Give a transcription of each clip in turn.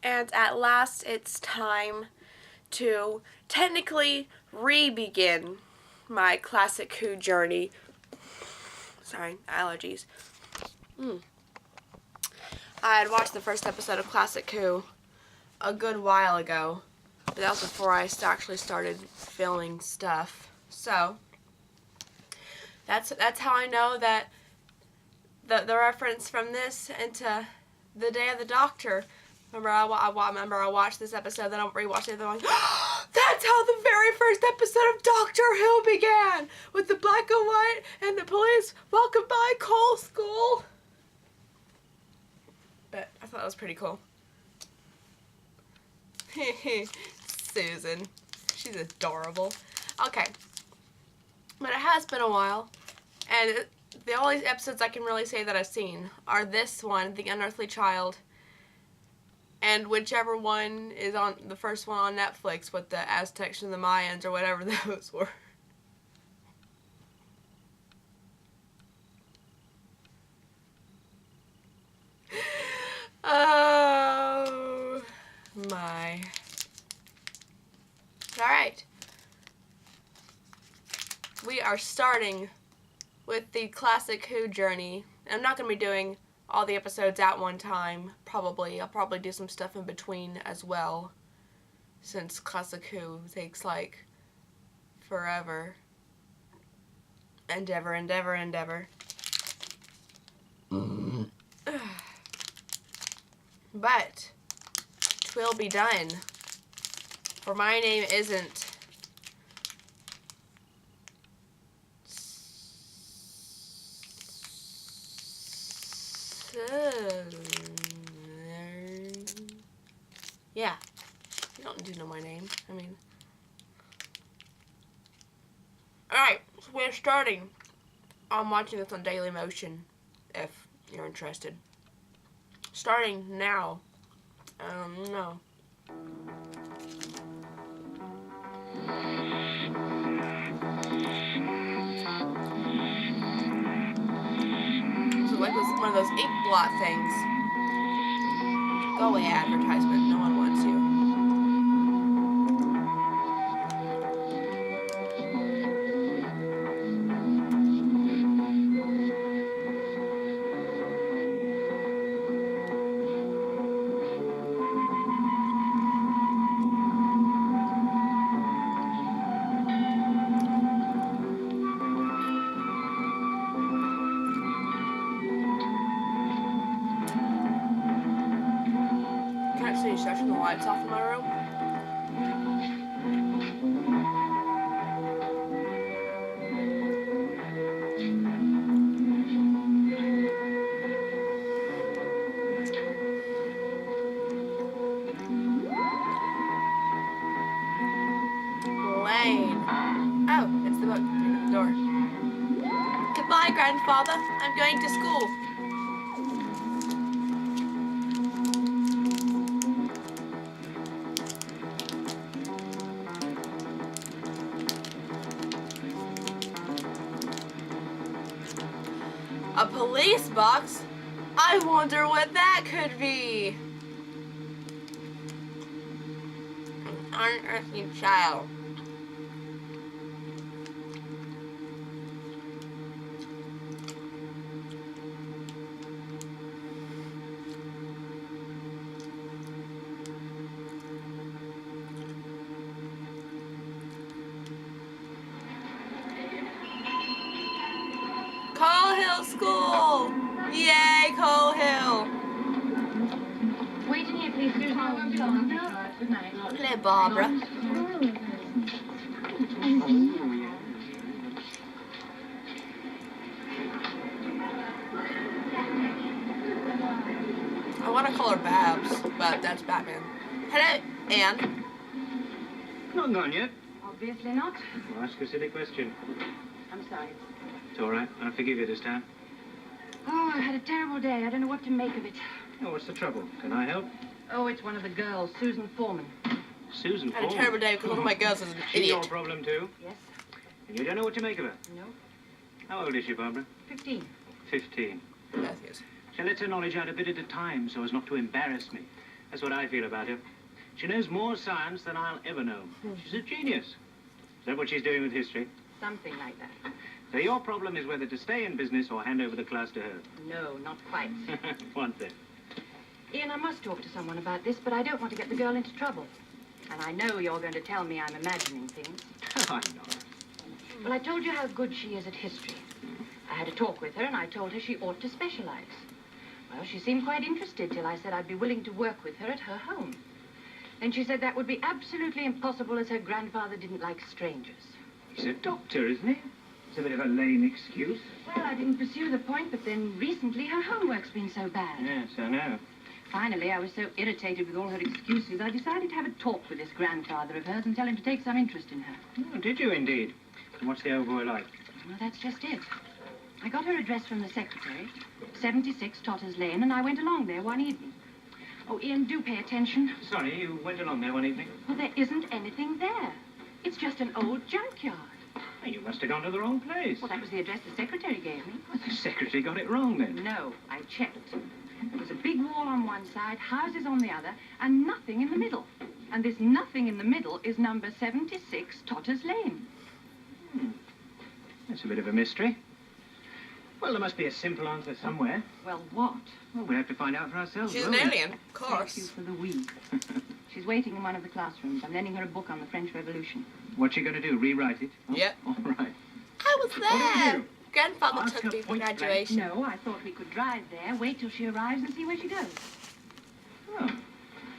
And at last it's time to technically re-begin my Classic Who journey. Sorry, allergies. I had watched the first episode of Classic Who a good while ago, but that was before I actually started filming stuff. So that's how I know that the reference from this into the Day of the Doctor. Remember, I watched this episode, then I rewatched it, and I'm like, that's how the very first episode of Doctor Who began! With the black and white and the police walking by Coal School. But I thought that was pretty cool. Susan. She's adorable. Okay. But it has been a while, and the only episodes I can really say that I've seen are this one, The Unearthly Child, and whichever one is on the first one on Netflix with the Aztecs and the Mayans or whatever those were. Oh my. Alright. We are starting with the Classic Who journey. I'm not going to be doing all the episodes at one time, probably. I'll probably do some stuff in between as well, since Classic Who takes like forever and ever and ever and ever. But 'twill be done, for my name isn't yeah, you don't need to know my name. I mean, alright, so we're starting. I'm watching this on Daily Motion, if you're interested. Starting now. No. This is like one of those ink blot things. Go away, advertisement. No one wants you. Shutting the lights off in my room. Lane. Oh, it's the book. Through the door. Goodbye, grandfather. I'm going to school. A police box? I wonder what that could be. An unearthly child. Coal Hill School! Yay, Coal Hill! Wait in here, please, Susan. I won't be long. Good night. Hello, Barbara. I want to call her Babs, but that's Batman. Hello, Anne. Not gone yet. Obviously not. Well, ask a silly question. I'm sorry. It's all right. I'll forgive you this time. Oh, I had a terrible day. I don't know what to make of it. Oh, what's the trouble? Can I help? Oh, it's one of the girls, Susan Foreman. Susan I had a Foreman. terrible day because one of my girls is an She's your idiot. problem, too? Yes? And you don't know what to make of her? No? How old is she, Barbara? 15. 15. Matthews. She lets her knowledge out a bit at a time so as not to embarrass me. That's what I feel about her. She knows more science than I'll ever know. She's a genius. Is that what she's doing with history? Something like that. So your problem is whether to stay in business or hand over the class to her. No, not quite. One thing. Ian, I must talk to someone about this, but I don't want to get the girl into trouble. And I know you're going to tell me I'm imagining things. I'm not. Well, I told you how good she is at history. I had a talk with her, and I told her she ought to specialize. Well, she seemed quite interested till I said I'd be willing to work with her at her home. Then she said that would be absolutely impossible as her grandfather didn't like strangers. He's a doctor, isn't he? It's a bit of a lame excuse. Well, I didn't pursue the point, but then recently her homework's been so bad. Yes, I know. Finally, I was so irritated with all her excuses, I decided to have a talk with this grandfather of hers and tell him to take some interest in her. Oh, did you indeed? And what's the old boy like? Well, that's just it. I got her address from the secretary, 76 Totter's Lane, and I went along there one evening. Oh, Ian, do pay attention. Sorry, you went along there one evening? Well, there isn't anything there. It's just an old junkyard. Oh, you must have gone to the wrong place. Well, that was the address the secretary gave me. Well, the secretary got it wrong then. No, I checked. There was a big wall on one side, houses on the other, and nothing in the middle. And this nothing in the middle is number 76 Totter's Lane. That's a bit of a mystery. Well, there must be a simple answer somewhere. Well, what? Well, we'll have to find out for ourselves. She's won't an we? alien, of Thank you course. for the we. She's waiting in one of the classrooms. I'm lending her a book on the French Revolution. What's she going to do? Rewrite it? Oh, Yep. All right. I was What do we there. do? Grandfather Ask took her me for point blank. graduation. No, I thought we could drive there, wait till she arrives and see where she goes. Oh,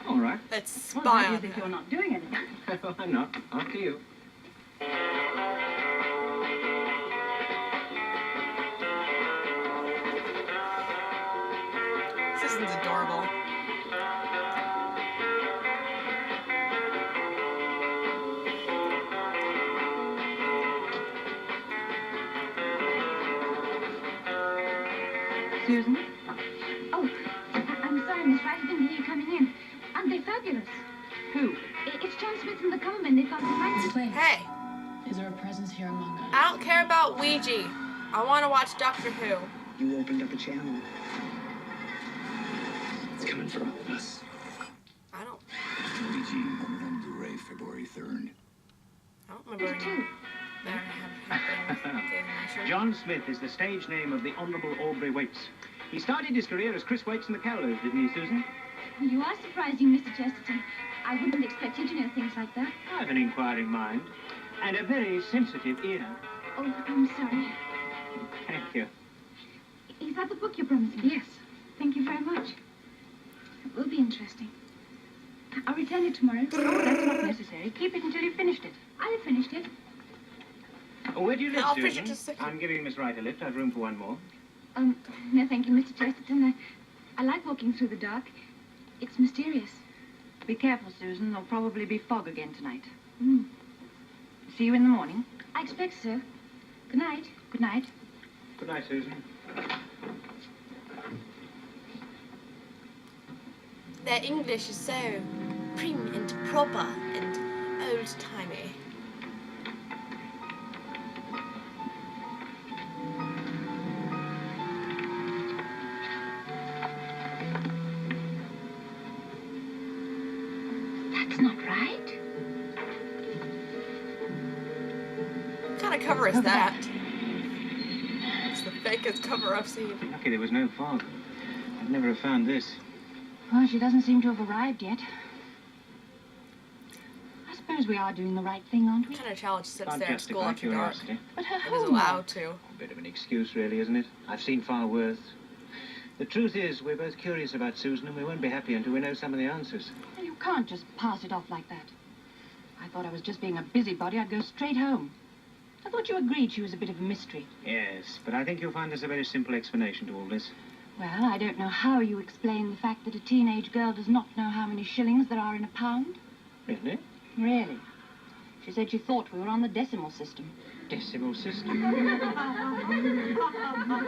all right. Let's Well, spy that on is if you're her. not doing anything. I'm not. After you. Susan's adorable. Susan? Oh, I'm sorry, Miss Wright. I didn't hear you coming in. Aren't they fabulous? Who? It's John Smith from the government. They've got the rights. Place. Hey, Is there a presence here among us? I don't care about Ouija. I want to watch Doctor Who. You opened up a channel. It's coming for all of us. I don't Luigi, on Blu-ray, February 3rd. remember There's two. there happening with the animation. John Smith is the stage name of the Honourable Aubrey Waits. He started his career as Chris Waits in the Carolers, didn't he, Susan? You are surprising, Mr. Chesterton. I wouldn't expect you to know things like that. I have an inquiring mind and a very sensitive ear. Oh, I'm sorry. Thank you. Is that the book you're promising? Yes. Thank you very much. It will be interesting. I'll return it tomorrow. Oh, that's not necessary. Keep it until you've finished it. I have finished it. Oh, where do you live, I'll Susan? finish it just a second. I'm giving Miss Wright a lift. I've room for one more. No, thank you, Mr. Chesterton. I like walking through the dark. It's mysterious. Be careful, Susan. There'll probably be fog again tonight. Mm. See you in the morning. I expect so. Good night. Good night. Good night, Susan. Their English is so prim and proper and old-timey. That's not right. What kind of cover is that? It's the fakest cover I've seen. Lucky there was no fog. I'd never have found this. Well, she doesn't seem to have arrived yet. I suppose we are doing the right thing, aren't we? What kind of child sits Can't there at school justify after dark curiosity. But her and is home. allowed to? A bit of an excuse, really, isn't it? I've seen far worse. The truth is, we're both curious about Susan, and we won't be happy until we know some of the answers. Well, you can't just pass it off like that. I thought I was just being a busybody. I'd go straight home. I thought you agreed she was a bit of a mystery. Yes, but I think you'll find there's a very simple explanation to all this. Well, I don't know how you explain the fact that a teenage girl does not know how many shillings there are in a pound. Really? Really. She said she thought we were on the decimal system. Decimal system.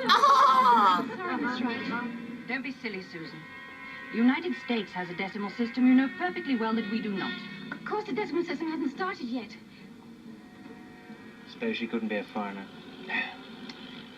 Ah! Sorry, Miss Wright. Don't be silly, Susan. The United States has a decimal system. You know perfectly well that we do not. Of course, the decimal system hasn't started yet. Suppose she couldn't be a foreigner.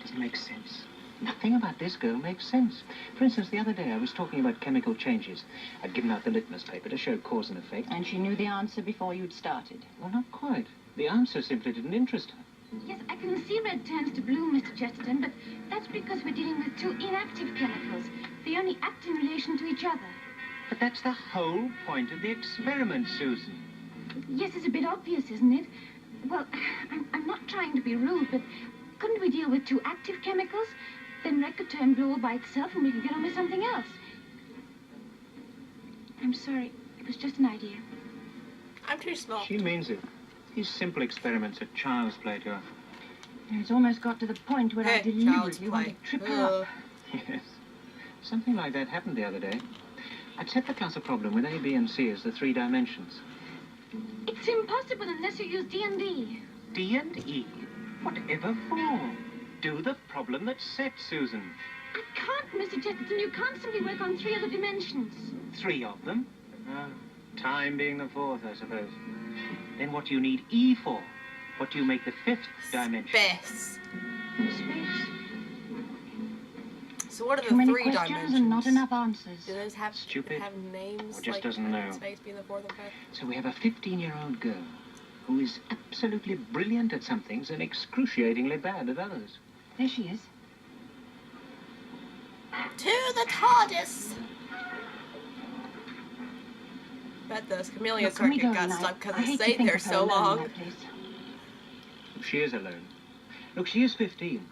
Doesn't make sense. Nothing about this girl makes sense. For instance, the other day I was talking about chemical changes. I'd given out the litmus paper to show cause and effect. And she knew the answer before you'd started. Well, not quite. The answer simply didn't interest her. Yes, I can see red turns to blue, Mr. Chesterton, but that's because we're dealing with two inactive chemicals. They only act in relation to each other. But that's the whole point of the experiment, Susan. Yes, it's a bit obvious, isn't it? Well, I'm not trying to be rude, but couldn't we deal with two active chemicals? Then red could turn blue all by itself and we could get on with something else. I'm sorry. It was just an idea. I'm too small. She means it. These simple experiments are child's play to her. It's almost got to the point where I Hey, child's deliberately want play. to trip her up. Yes. Something like that happened the other day. I'd set the class a problem with A, B, and C as the 3 dimensions. It's impossible unless you use D&D. D and E? Whatever for? Do the problem that's set, Susan. I can't, Mr. Chesterton. You can't simply work on 3 other dimensions. 3 of them? Time being the 4th, I suppose. Then what do you need E for? What do you make the 5th dimension? Space. Space. So what are the Too many 3 questions dimensions? and not enough answers. Do those have Stupid. have names? Or just like doesn't know. Space being the 4th and 5th? So we have a 15-year-old girl who is absolutely brilliant at some things and excruciatingly bad at others. There she is. To the TARDIS! Bet those chameleon Look, can we circuit go got tonight? stuck because I it hate to stayed think there of her so alone in long. that place. She is alone. Look, she is 15.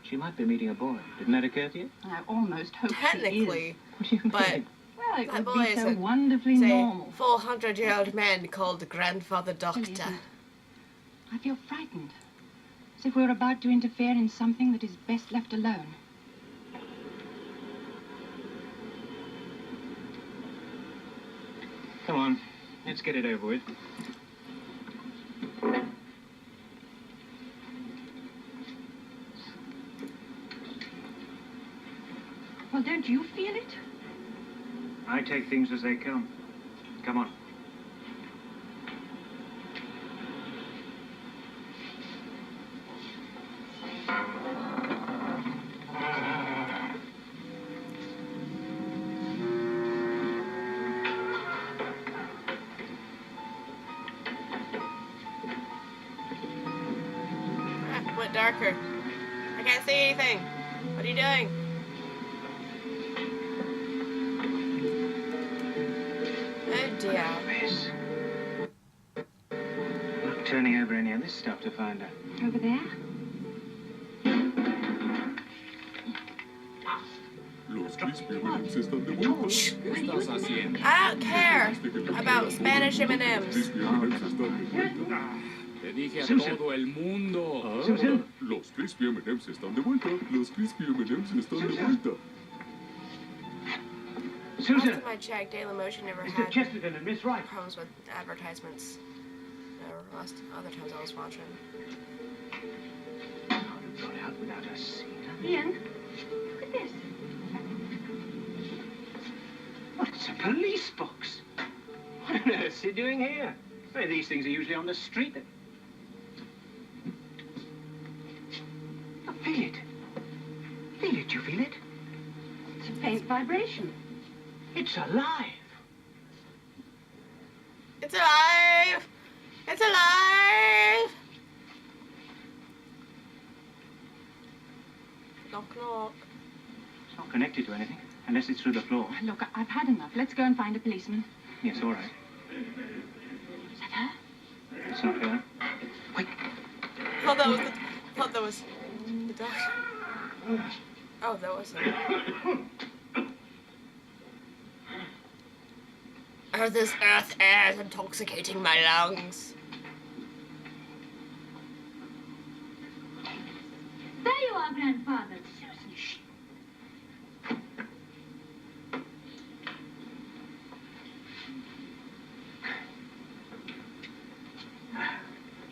She might be meeting a boy. Didn't that occur to you? I almost hope she is. Technically, What do you mean? but Well, it that would boy be is so a, wonderfully say, normal. full 100-year-old man called Grandfather Really Doctor. isn't. I feel frightened. As if we're about to interfere in something that is best left alone. Come on, let's get it over with. Well, don't you feel it? I take things as they come. Come on. Ah, went darker. I can't see anything. What are you doing? Oh dear. Miss. Not turning over any of this stuff to find her. Over there? Los crispy M&Ms están de vuelta. ¿Qué estás haciendo? I don't care about Spanish M&Ms. Crispy M&Ms están de vuelta. Te dije a Susan. todo el mundo. Ah, Susan. los crispy M&Ms están de vuelta. Los crispy M&Ms están de vuelta. Susan! Last time I checked, Dailymotion never Mr. had Chesterton and Miss Wright. problems with advertisements. Or last other times I was watching. Oh, you got out without us seeing her. Ian, look at this. What, it's a police box. What on earth is he doing here? Well, these things are usually on the street. Oh, feel it. Feel it, you feel it? It's a faint vibration. It's alive. It's alive! It's alive! Knock, knock. It's not connected to anything, unless it's through the floor. Look, I've had enough. Let's go and find a policeman. Yes, all right. Is that her? It's not her. Wait. Thought that was the doctor. Oh, that was him. Oh, this earth air is intoxicating my lungs. There you are, Grandfather. Susan, shh.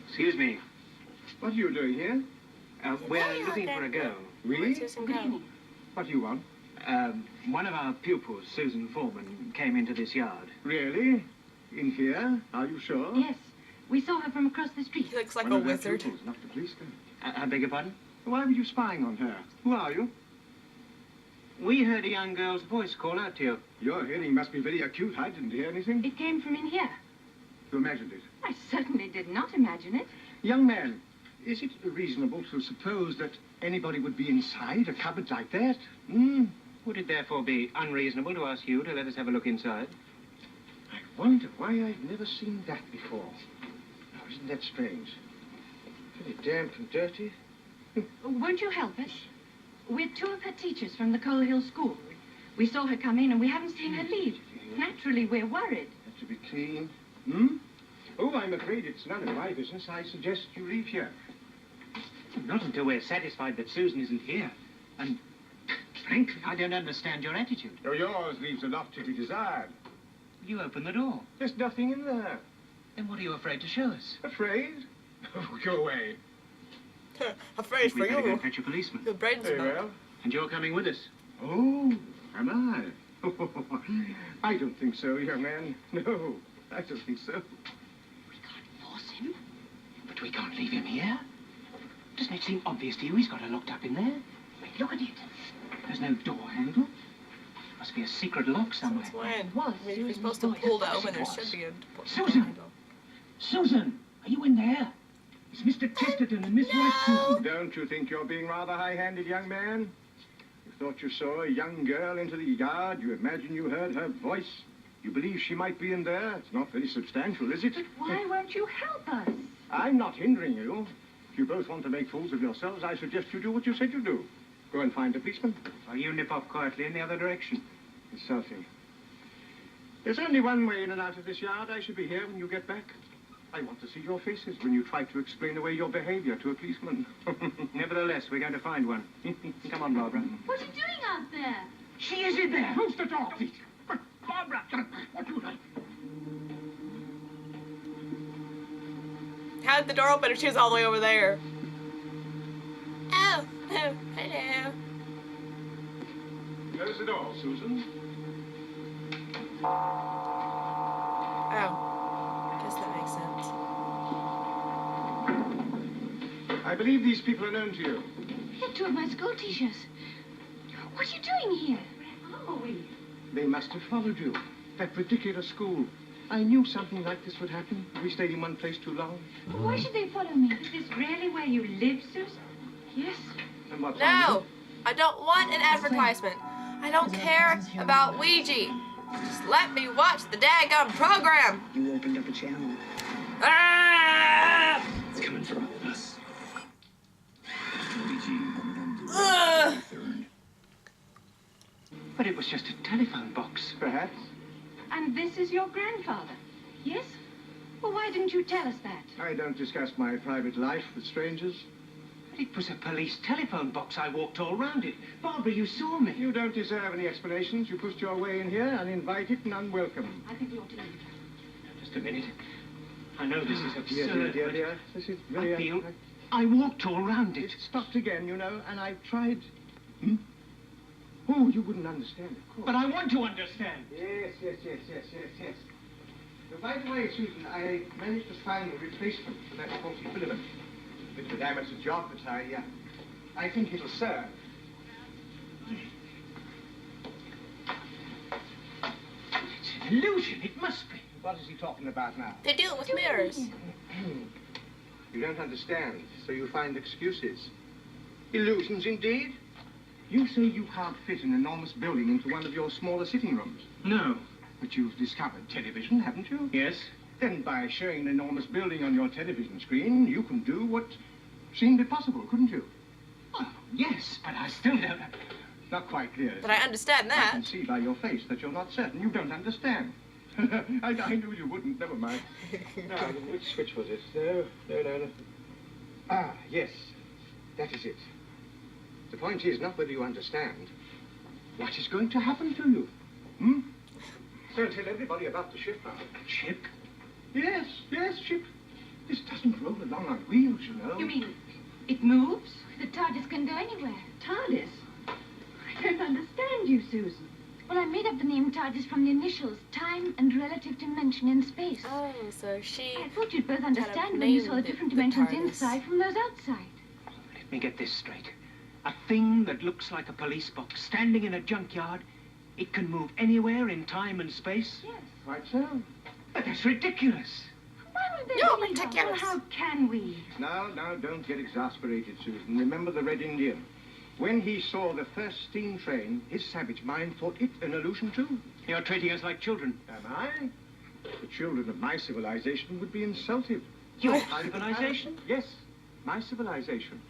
Excuse me. What are you doing here? We're Yeah, looking there- for a girl. Where's We? Susan Good go? evening. What do you want? One of our pupils, Susan Foreman, came into this yard. Really? In here? Are you sure? Yes, we saw her from across the street. He looks like One a of her wizard. pupils, not the police then. I beg your pardon? Why were you spying on her? Who are you? We heard a young girl's voice call out to you. Your hearing must be very acute. I didn't hear anything. It came from in here. You imagined it. I certainly did not imagine it. Young man, is it reasonable to suppose that anybody would be inside a cupboard like that? Hmm? Would it therefore be unreasonable to ask you to let us have a look inside? I wonder why I've never seen that before. Oh, isn't that strange? Very damp and dirty. Won't you help us? We're two of her teachers from the Coal Hill School. We saw her come in and we haven't seen her leave. Naturally, we're worried. Have to be clean. Hmm? Oh, I'm afraid it's none of my business. I suggest you leave here. Not until we're satisfied that Susan isn't here. And, frankly, I don't understand your attitude. Oh, yours leaves a lot to be desired. You open the door. There's nothing in there. Then what are you afraid to show us? Afraid? Oh, go away. Afraid for We better go you. and fetch a policeman. Your brain's Very about. well. And you're coming with us. Oh, am I? I don't think so, young man. No, I don't think so. We can't force him. But we can't leave him here. Doesn't it seem obvious to you he's got her locked up in there? Look at it. There's no door handle. Must be a secret lock somewhere. Since when? Was I mean, if you're supposed to Susan's pull voice. that open, there Of course should it be a was. Susan! handle. Susan, are you in there? It's Mr. Chesterton and Miss White, Susan. Don't you think you're being rather high-handed, young man? You thought you saw a young girl into the yard. You imagine you heard her voice. You believe she might be in there. It's not very substantial, is it? But why won't you help us? I'm not hindering you. If you both want to make fools of yourselves, I suggest you do what you said you'd do. Go and find a policeman. Or you nip off quietly in the other direction. It's Sophie. There's only one way in and out of this yard. I should be here when you get back. I want to see your faces when you try to explain away your behavior to a policeman. Nevertheless, we're going to find one. Come on, Barbara. What are you doing out there? She is in there. Close the door, please. But, Barbara, what do you like? How did the door open if she was all the way over there? Oh, hello. Close the door, Susan. Oh, guess that makes sense. I believe these people are known to you. They're two of my school teachers. What are you doing here? Where are we? They must have followed you. That ridiculous school. I knew something like this would happen. We stayed in one place too long. Why should they follow me? Is this really where you live, Susan? Yes. And what's No, I don't want an advertisement. I don't care about Ouija. Just let me watch the daggum program. You opened up a channel. Ah! It's coming for all of us. Ugh. But it was just a telephone box. Perhaps. And this is your grandfather? Yes? Well, why didn't you tell us that? I don't discuss my private life with strangers. But it was a police telephone box. I walked all round it. Barbara, you saw me. You don't deserve any explanations. You pushed your way in here, uninvited and unwelcome. I think we ought to leave. Just a minute. I know this is absurd, Dear. This is but very... I feel I walked all round it. It stopped again, you know, and I've tried... Hmm? Oh, you wouldn't understand, of course. But I want to understand. Yes. By the way, Susan, I managed to find a replacement for that faulty filament. A bit of a amateur job, but I think it'll serve. It's an illusion. It must be. What is he talking about now? They do it with mirrors. You don't understand, so you find excuses. Illusions, indeed. You say you can't fit an enormous building into one of your smaller sitting rooms. No. But you've discovered television, haven't you? Yes? Then by showing an enormous building on your television screen, you can do what seemed impossible, couldn't you? Oh, yes, but I still don't... Not quite clear. But I understand I that. can see by your face that you're not certain. You don't understand. I knew you wouldn't. Never mind. Now, which switch was it? No. Ah, yes. That is it. The point is not whether you understand. What is going to happen to you? Hmm? So tell everybody about the ship now. Chip? Yes, ship. This doesn't roll along on wheels, you know. You mean it moves? The TARDIS can go anywhere. TARDIS? I don't understand you, Susan. Well, I made up the name TARDIS from the initials, time and relative dimension in space. Oh, so she... I thought you'd both understand when you saw the different dimensions TARDIS. inside from those outside. Let me get this straight. A thing that looks like a police box standing in a junkyard. It can move anywhere in time and space. Yes. Quite so. But that's ridiculous. Why would they No, believe us? ridiculous. Well, how can we? Now, don't get exasperated, Susan. Remember the Red Indian. When he saw the first steam train, his savage mind thought it an illusion too. You're treating us like children. Am I? The children of my civilization would be insulted. Your civilization? Yes, my civilization.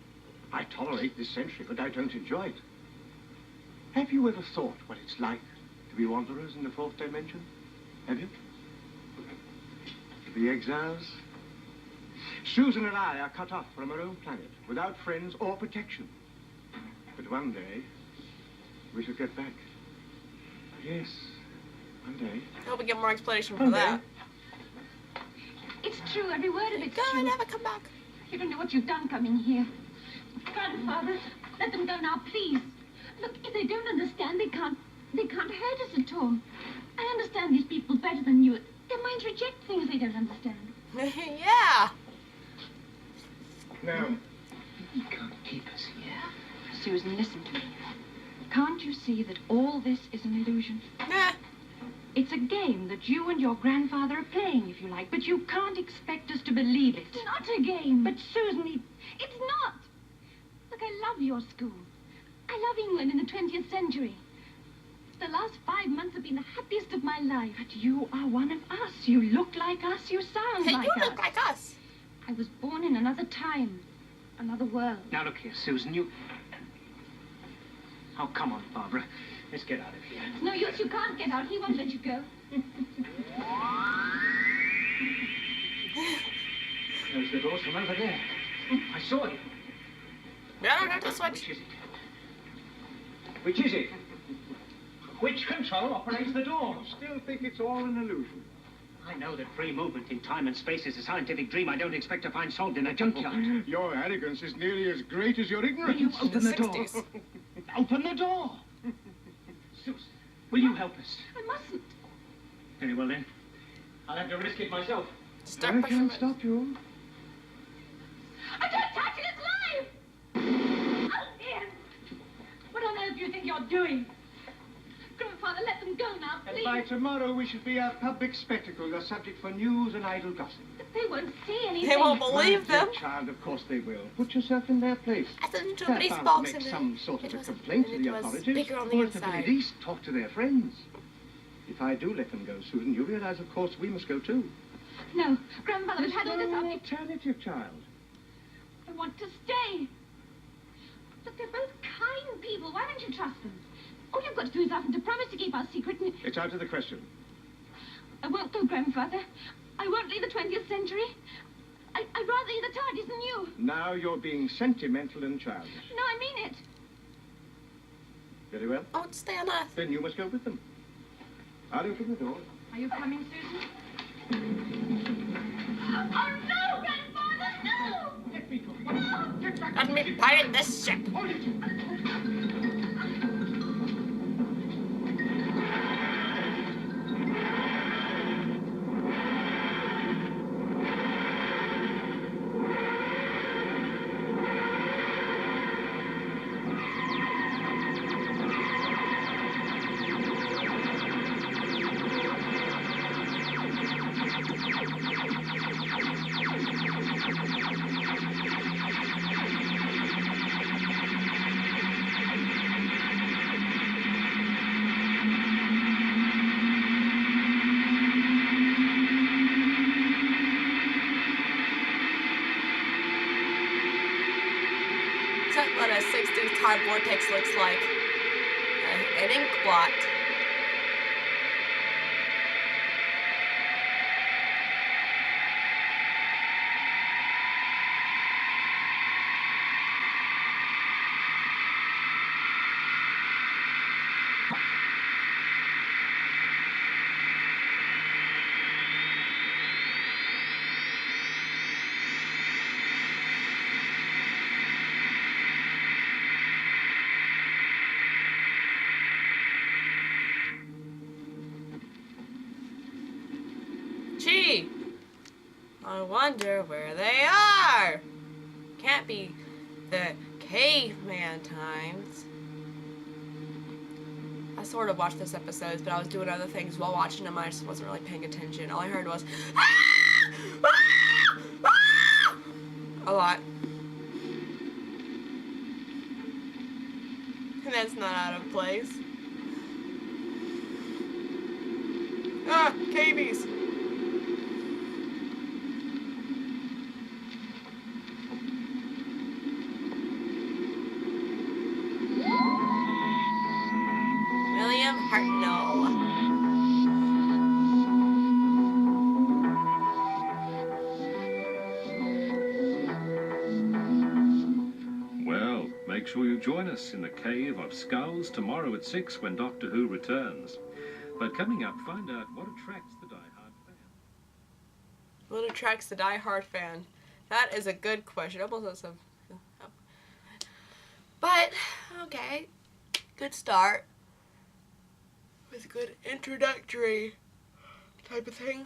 I tolerate this century, but I don't enjoy it. Have you ever thought what it's like to be wanderers in the fourth dimension? Have you? To be exiles? Susan and I are cut off from our own planet, without friends or protection. But one day, we shall get back. Yes, one day. I hope we get more explanation for Okay. that. It's true, every word of it's Go true. and never come back. You don't know what you've done coming here. Grandfather, let them go now, please. Look, if they don't understand, they can't hurt us at all. I understand these people better than you. Their minds reject things they don't understand. Yeah. Now, You can't keep us here. Susan, listen to me. Can't you see that all this is an illusion? Nah. It's a game that you and your grandfather are playing, if you like, but you can't expect us to believe it. It's not a game. But Susan, It's not. Look, I love your school. I love England in the 20th century. The last 5 months have been the happiest of my life. but you are one of us. You look like us. You sound Hey, like you us. look like us. I was born in another time, another world. Now look here, Susan, you... Oh, come on, Barbara. Let's get out of here. It's no use, you can't get out. He won't let you go. There's the doors from over there. I saw you. I don't have to switch. Which is it? Which is it? Which control operates the doors? still think it's all an illusion. I know that free movement in time and space is a scientific dream I don't expect to find solved in a junkyard. Your arrogance is nearly as great as your ignorance. Will you open the door? 60s. Open the door! Susan, will you help us? I mustn't. Very well, then. I'll have to risk it myself. Start I pushing can't it. stop you. I don't touch it, it's live! Oh, Ian! What on earth do you think you're doing? Grandfather, let them go now, And please. by tomorrow, we should be a public spectacle, a subject for news and idle gossip. But they won't see anything. They won't My believe dear them. child, of course they will. Put yourself in their place. I said into They're nobody's bound box to and make then some sort of it a was- complaint to and the it was authorities, bigger on the or at the inside. very least talk to their friends. If I do let them go, Susan, you realize, of course, we must go too. No, Grandfather, we've had all this No up. alternative, child. I want to stay. But they're both kind people. Why don't you trust them? All you've got to do is ask them to promise to keep our secret and... It's out of the question. I won't go, Grandfather. I won't leave the 20th century. I'd rather leave the TARDIS than you. Now you're being sentimental and childish. No, I mean it. Very well. I want to stay on Earth. Then you must go with them. I'll open the door. Are you coming, Susan? Oh, no, Grandfather, no! Let me go. Let me pilot this ship. Hold it. That's what a 60s time vortex looks like. An ink blot. Gee, I wonder where they are. Can't be the caveman times. I sort of watched those episodes, but I was doing other things while watching them. I just wasn't really paying attention. All I heard was "Ah! Ah! Ah!" a lot. And that's not out of place. Ah, cavies. William Hartnell. Well, make sure you join us in the Cave of Skulls tomorrow at 6 when Doctor Who returns. But coming up, find out what attracts the die-hard fan. What attracts the die-hard fan? That is a good question. Almost a... But, okay. Good start. With good introductory type of thing.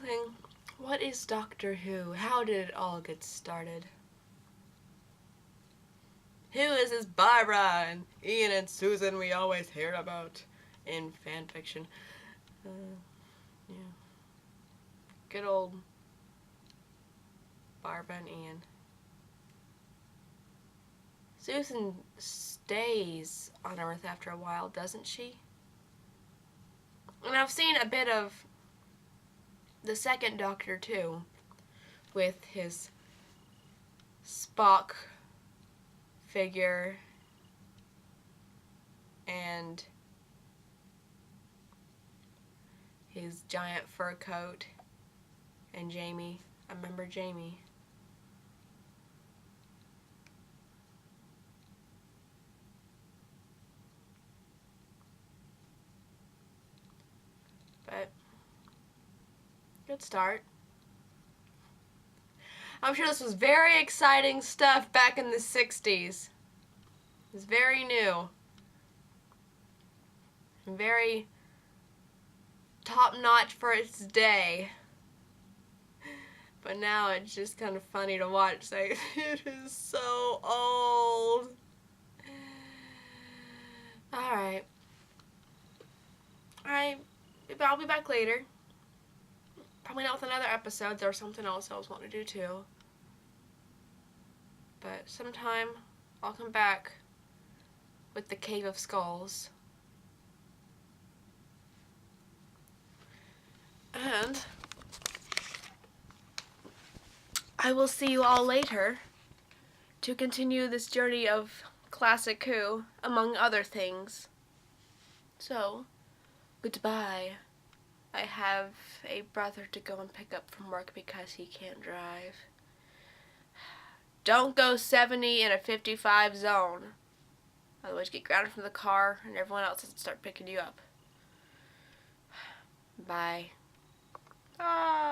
What is Doctor Who? How did it all get started? Who is this Barbara and Ian and Susan we always hear about in fan fiction? Yeah. Good old Barbara and Ian. Susan stays on Earth after a while, doesn't she? And I've seen a bit of the second Doctor too, with his Spock figure and his giant fur coat and Jamie. I remember Jamie. But good start. I'm sure this was very exciting stuff back in the 60s. It's very new. And very top-notch for its day. But now it's just kind of funny to watch. Like, it is so old. Alright. Alright. I'll be back later. Probably not with another episode. There's something else I was wanting to do too. But sometime I'll come back with the Cave of Skulls. And I will see you all later to continue this journey of Classic Who, among other things. So, goodbye. I have a brother to go and pick up from work because he can't drive. Don't go 70 in a 55 zone. Otherwise you get grounded from the car and everyone else has to start picking you up. Bye. Ah.